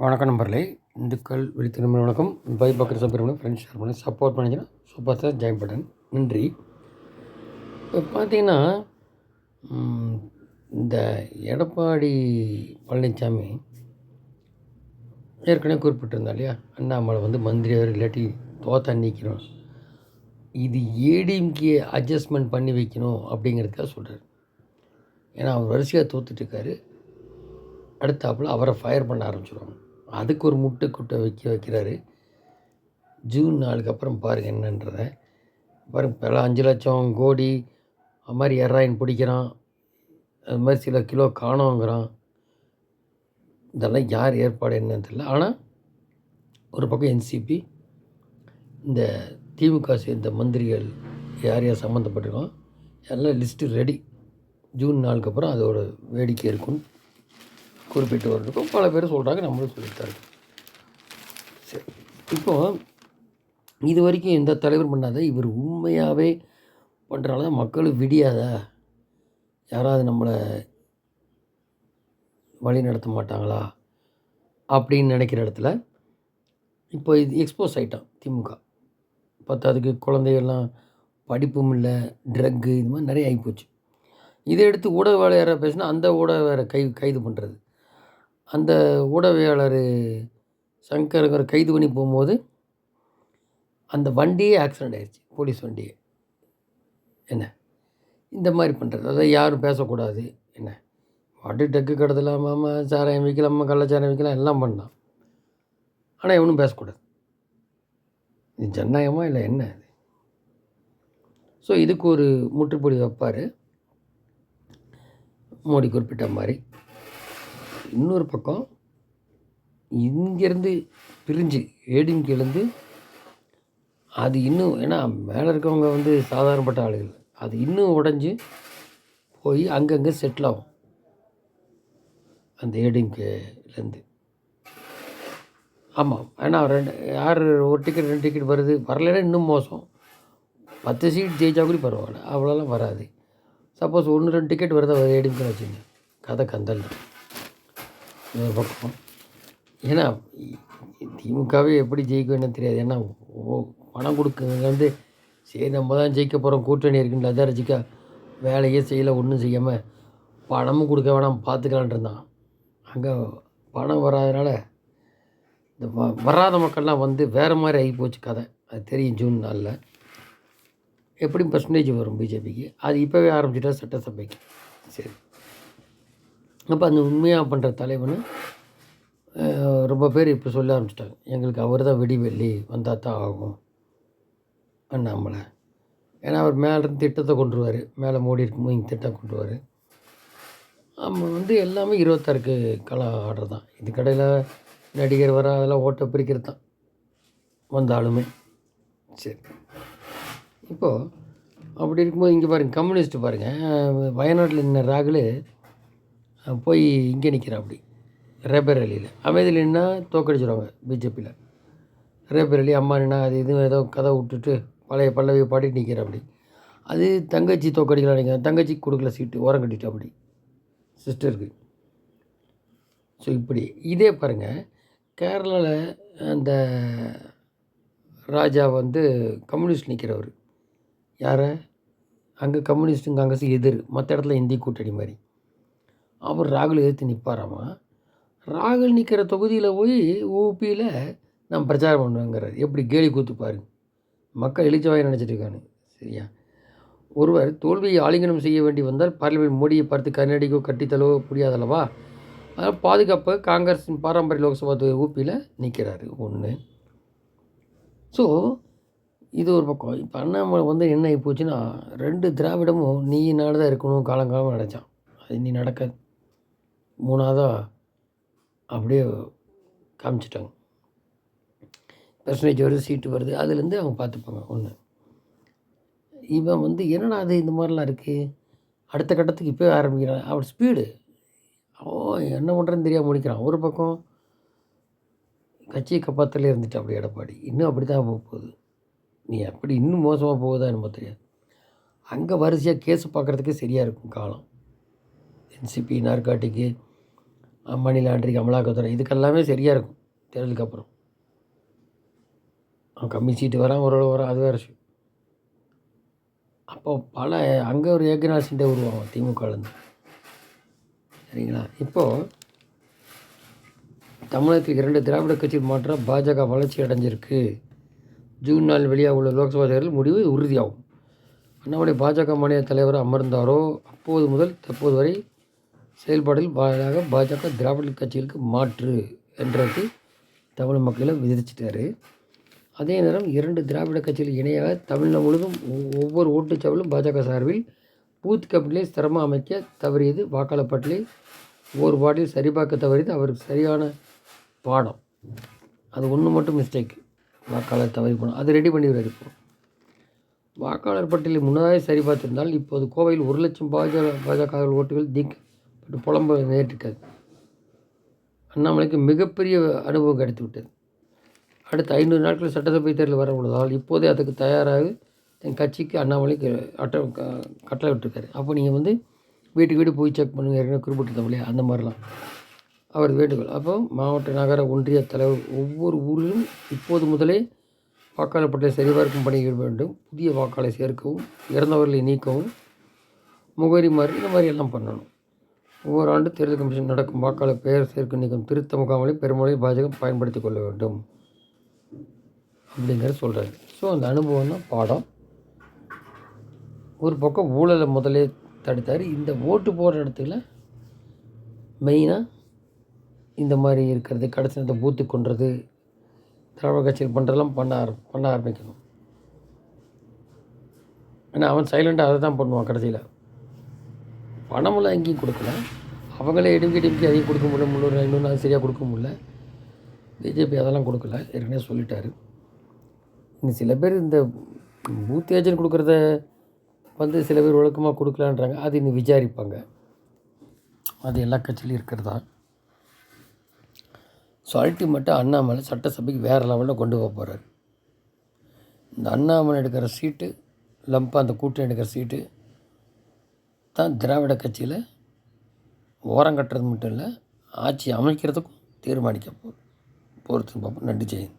வணக்கம் நம்பர்களே, இந்துக்கள் விழித்திரும்ப வணக்கம். பை பக்கர் சப்பர் ஃப்ரெண்ட்ஸ் ஷேர் பண்ணி சப்போர்ட் பண்ணிங்கன்னா சூப்பர் சார் ஜாயின் பட்டன் நன்றி. இப்போ பார்த்தீங்கன்னா இந்த எடப்பாடி பழனிசாமி ஏற்கனவே குறிப்பிட்டிருந்தா இல்லையா, அண்ணாமலை வந்து மந்திரியார் இல்லாட்டி தோத்தா நீக்கிறோம், இது ஏடிஎம்கே அட்ஜஸ்ட்மெண்ட் பண்ணி வைக்கணும் அப்படிங்கிறதுக்காக சொல்கிறார். ஏன்னா அவர் வரிசையாக தோத்துட்ருக்காரு, அடுத்தாப்பில் அவரை ஃபயர் பண்ண ஆரம்பிச்சிடுவாங்க. அதுக்கு ஒரு முட்டுக்குட்டை வைக்கிறாரு. ஜூன் 4க்கு அப்புறம் பாருங்கள் என்னன்றதை பாருங்கள். இப்போலாம் 5 லட்சம் கோடி அது மாதிரி எறாயின் பிடிக்கிறான், அது மாதிரி சில கிலோ காணோங்கிறான். இதெல்லாம் யார் ஏற்பாடு என்னன்னு தெரியல. ஆனால் ஒரு பக்கம் என்சிபி, இந்த திமுக சேர்ந்த மந்திரிகள் யார் யார் சம்மந்தப்பட்டிருக்கோம் எல்லாம் லிஸ்ட்டு ரெடி. ஜூன் 4க்கு அப்புறம் அதோட வேடிக்கை இருக்குன்னு குறிப்பிட்டு வரதுக்கும் பல பேர் சொல்கிறாங்க, நம்மளும் சொல்லித்தாரு. சரி, இப்போது இது வரைக்கும் எந்த தலைவர் பண்ணாத இவர் உண்மையாகவே பண்ணுறால தான் மக்களும் விடியாதா, யாராவது நம்மளை வழி நடத்த மாட்டாங்களா அப்படின்னு நினைக்கிற இடத்துல இப்போ இது எக்ஸ்போஸ் ஆகிட்டான் திமுக. அதுக்கு குழந்தைகள்லாம் படிப்பும் இல்லை, ட்ரக்கு, இது மாதிரி நிறைய ஆகிப்போச்சு. இதை எடுத்து ஊடகவியலாளராக பேசினா அந்த ஊடகவியலை கைது பண்ணுறது. அந்த ஊடகவியலாளர் சங்கருங்கிற கைது பண்ணி போகும்போது அந்த வண்டியே ஆக்சிடெண்ட் ஆகிடுச்சு, போலீஸ் வண்டியே. என்ன இந்த மாதிரி பண்ணுறது, அதாவது யாரும் பேசக்கூடாது, என்ன வாட்டு டக்கு கடத்தலாமா, சாராயம் விற்கலாமா, கள்ளச்சாராயம் விற்கலாம், எல்லாம் பண்ணலாம். ஆனால் எவனும் பேசக்கூடாது. இது ஜனநாயகமா இல்லை என்ன அது? ஸோ இதுக்கு ஒரு முற்றுப்புள்ளி வைப்பார் மோடி குறிப்பிட்ட மாதிரி. இன்னொரு பக்கம் இங்கேருந்து பிரிஞ்சு ஏடிஎம்கேலேருந்து அது இன்னும், ஏன்னா மேலே இருக்கவங்க வந்து சாதாரணப்பட்ட ஆளுகள், அது இன்னும் உடஞ்சி போய் அங்கங்கே செட்டில் ஆகும் அந்த ஏடிஎம்கேலேருந்து. ஆமாம், ஏன்னா யார் ஒரு டிக்கெட் 2 டிக்கெட் வருது, வரலைன்னா இன்னும் மோசம். 10 சீட் ஜெயிச்சா கூட பரவாயில்ல, அவ்வளோலாம் வராது. சப்போஸ் 1-2 டிக்கெட் வருதா ஏடிஎம்கே வச்சுங்க, கதை கந்தல் இன்னொரு பக்கம். ஏன்னா திமுகவே எப்படி ஜெயிக்க வேணும்னு தெரியாது. ஏன்னா பணம் கொடுக்குங்க வந்து சரி நம்ம தான் ஜெயிக்க போகிறோம், கூட்டணி இருக்குன்னு அதான் ரசிக்கா வேலையே செய்யலை, ஒன்றும் செய்யாமல் பணமும் கொடுக்க வேணாம் பார்த்துக்கலான் இருந்தான். அங்கே பணம் வராதனால இந்த வராத மக்கள்லாம் வந்து வேறு மாதிரி ஆகி போச்சு கதை. அது தெரியும். ஜூன் 4 எப்படியும் பர்சன்டேஜ் வரும் பிஜேபிக்கு. அது இப்போவே ஆரம்பிச்சிட்டா சட்டசபைக்கு. சரி, அப்போ அந்த உண்மையாக பண்ணுற தலைவனு ரொம்ப பேர் இப்போ சொல்ல ஆரம்பிச்சிட்டாங்க, எங்களுக்கு அவர் தான் வெடிவெள்ளி வந்தால் தான் ஆகும் அண்ணாமலை. ஏன்னா அவர் மேலேருந்து திட்டத்தை கொண்டுருவார், மேலே மோடி இருக்கும்போது இங்கே திட்டம் கொண்டுருவார். நம்ம வந்து எல்லாமே 26க்கு களம் ஆர்டர் தான். இது கடையில் நடிகர் வர அதெல்லாம் ஓட்டை பிரிக்கிறது தான் வந்தாலுமே. சரி, இப்போது அப்படி இருக்கும்போது இங்கே பாருங்கள், கம்யூனிஸ்ட்டு பாருங்கள், வயநாட்டில் நின்ன ராகுல் போய் இங்கே நிற்கிறான். அப்படி ரேபரேலியில் அமைதியில் நின்னா தோக்கடிச்சிடுவாங்க பிஜேபியில். ரேபரேலி அம்மா நின்னா அது இதுவும் ஏதோ கதை விட்டுட்டு பழைய பல்லவியை பாடிட்டு நிற்கிற. அப்படி அது தங்கச்சி தோக்கடிக்கலாம் நினைக்கிறேன், தங்கச்சி கொடுக்கல சீட்டு, ஓரம் கட்டிட்டு அப்படி சிஸ்டருக்கு. ஸோ இப்படி இதே பாருங்கள், கேரளாவில் அந்த ராஜா வந்து கம்யூனிஸ்ட் நிற்கிறவர். யாரை அங்கே கம்யூனிஸ்ட்டுங்க காங்கிரஸ் எதிர், மற்ற இடத்துல இந்திய கூட்டணி மாதிரி. அவர் ராகுல் எதிர்த்து நிற்பாராமா. ராகுல் நிற்கிற தொகுதியில் போய் ஊபியில் நான் பிரச்சாரம் பண்ணுவேங்கிறார். எப்படி கேலி கூத்து பாருங்க, மக்கள் எழுச்சவாய் நினச்சிட்டு இருக்கானு. சரியா, ஒருவர் தோல்வியை ஆலிங்கனம் செய்ய வேண்டி வந்தால் பார்லிமெண்ட் மோடியை பார்த்து கர்நாடிக்கோ கட்டித்தலோ புரியாதல்லவா. அதனால் பாதுகாப்பு காங்கிரஸின் பாரம்பரிய லோக்சபா ஊபியில் நிற்கிறாரு ஒன்று. ஸோ இது ஒரு பக்கம். இப்போ அண்ணாமலை வந்து என்ன ஆகி போச்சுன்னா, 2 திராவிடமும் நீ நாடு தான் இருக்கணும் காலங்காலமாக நினச்சான். அது நீ நடக்க 3ஆவதாக அப்படியே காமிச்சிட்டாங்க. பர்சன்டேஜ் வருது, சீட்டு வருது, அதுலேருந்து அவங்க பார்த்துப்பாங்க. ஒன்று இவன் வந்து என்னடா அது இந்த மாதிரிலாம் இருக்குது, அடுத்த கட்டத்துக்கு இப்போயே ஆரம்பிக்கிறான். அவர் ஸ்பீடு என்ன பண்ணுறதுன்னு தெரியாமல் முடிக்கிறான். ஒரு பக்கம் கட்சியை காப்பாற்றலே இருந்துட்டு அப்படி எடப்பாடி இன்னும் அப்படி தான் போக போகுது. நீ அப்படி இன்னும் மோசமாக போகுதா என்னமோ தெரியாது. அங்கே வரிசையாக கேஸு பார்க்குறதுக்கே சரியாக இருக்கும் காலம். என்சிபி, நார்காட்டிக்கு, மணி லாண்டரிங், அமலாக்கத்துறை, இதுக்கெல்லாமே சரியாக இருக்கும் தேர்தலுக்கு அப்புறம். கம்மி சீட்டு வரான், ஓரளவு வரான், அது வேறு விஷயம். அப்போ பல அங்கே ஒரு ஏகநாத் சிண்டே உருவாகும் திமுகலேருந்து. சரிங்களா? இப்போது தமிழகத்தில் 2 திராவிட கட்சி மாற்ற பாஜக வளர்ச்சி அடைஞ்சிருக்கு. ஜூன் நாள் வெளியாக உள்ள லோக்சபா தேர்தல் முடிவு உறுதியாகும். அண்ணாமலை பாஜக மாநில தலைவர் அமர்ந்தாரோ அப்போது முதல் தற்போது வரை செயல்பாடுகள் வாயிலாக பாஜக திராவிட கட்சிகளுக்கு மாற்று என்றது தமிழ் மக்களை விதிச்சிட்டாரு. அதே நேரம் 2 திராவிட கட்சிகள் இணையாக தமிழ்நாடு முழுவதும் ஒவ்வொரு ஓட்டுச்சாவலும் பாஜக சார்பில் பூத் கமிட்டியை ஸ்திரமாக அமைக்க தவறியது. வாக்காளர் பட்டியலை ஒவ்வொரு வார்டில் சரிபார்க்க தவறியது அவருக்கு சரியான பாடம். அது ஒன்று மட்டும் மிஸ்டேக். வாக்காளர் தவறி போனோம், அது ரெடி பண்ணிடுவார். இப்போ வாக்காளர் பட்டியலை முன்னதாக சரி பார்த்திருந்தால் இப்போது கோவையில் 1 லட்சம் பாஜக ஓட்டுகள் நீக்கப்பட்டு புலம்ப நேரிட்டிருக்காது. அண்ணாமலைக்கு மிகப்பெரிய அனுபவம் கிடைத்து விட்டது. அடுத்த 500 நாட்கள் சட்டசபை தேர்தல் வர உள்ளதால் இப்போதே அதுக்கு தயாராக என் கட்சிக்கு அண்ணாமலைக்கு கட்டளை விட்டுருக்காரு. அப்போ நீங்கள் வீட்டுக்கு வீடு போய் செக் பண்ணுங்கள், ஏற்கனவே குறிப்பிட்டிருந்தோம் இல்லையா, அந்த மாதிரிலாம் அவர் வேண்டுகோள். அப்போ மாவட்ட நகர ஒன்றிய தலைவர் ஒவ்வொரு ஊரிலும் இப்போது முதலே வாக்காளர் பட்டியலை சரிபார்க்கும் பணிகள் வேண்டும். புதிய வாக்காளரை சேர்க்கவும், இறந்தவர்களை நீக்கவும், முகவரி மாறி இந்த மாதிரி எல்லாம் பண்ணணும். ஒவ்வொரு ஆண்டு தேர்தல் கமிஷன் நடக்கும் வாக்காளர் பெயர் சேர்க்கும் நீக்கம் திருத்த முகாம்களை பெருமளவில் பாஜக பயன்படுத்தி கொள்ள வேண்டும் அப்படிங்கிறத சொல்கிறாரு. ஸோ அந்த அனுபவம் தான் பாடம். ஒரு பக்கம் ஊழலை முதலே தடுத்தார். இந்த ஓட்டு போடுற இடத்துல மெயினாக இந்த மாதிரி இருக்கிறது, கடைசி இந்த பூத்து கொன்றது, திராவிட கட்சியில் பண்ணுறதெல்லாம் பண்ண ஆரம்பிக்கணும். ஏன்னா அவன் சைலண்டாக அதை தான் பண்ணுவான். கடைசியில் பணமெல்லாம் எங்கேயும் கொடுக்கல. அவங்களே டிஎம்கே அதையும் கொடுக்க முடியல, 300 500 அது சரியாக கொடுக்க முடியல. பிஜேபி அதெல்லாம் கொடுக்கல, ஏற்கனவே சொல்லிட்டாரு. இன்னும் சில பேர் இந்த பூத் ஏஜென்ட் கொடுக்குறத சில பேர் ஒழுக்கமாக கொடுக்கலான்றாங்க. அது இன்னும் விசாரிப்பாங்க. அது எல்லா கட்சியிலையும் இருக்கிறதா. ஸோ அல்டிமேட்டாக அண்ணாமலை சட்டசபைக்கு வேறு லெவலில் கொண்டு போக போகிறார். இந்த அண்ணாமலை எடுக்கிற சீட்டு லம்பாக அந்த கூட்டணி எடுக்கிற சீட்டு தான் திராவிட கட்சியில் ஓரம் கட்டுறது மட்டும் இல்லை, ஆட்சி அமைக்கிறதுக்கும் தீர்மானிக்க போகிறதுன்னு பார்ப்போம். நன்றி. ஜெயந்த்.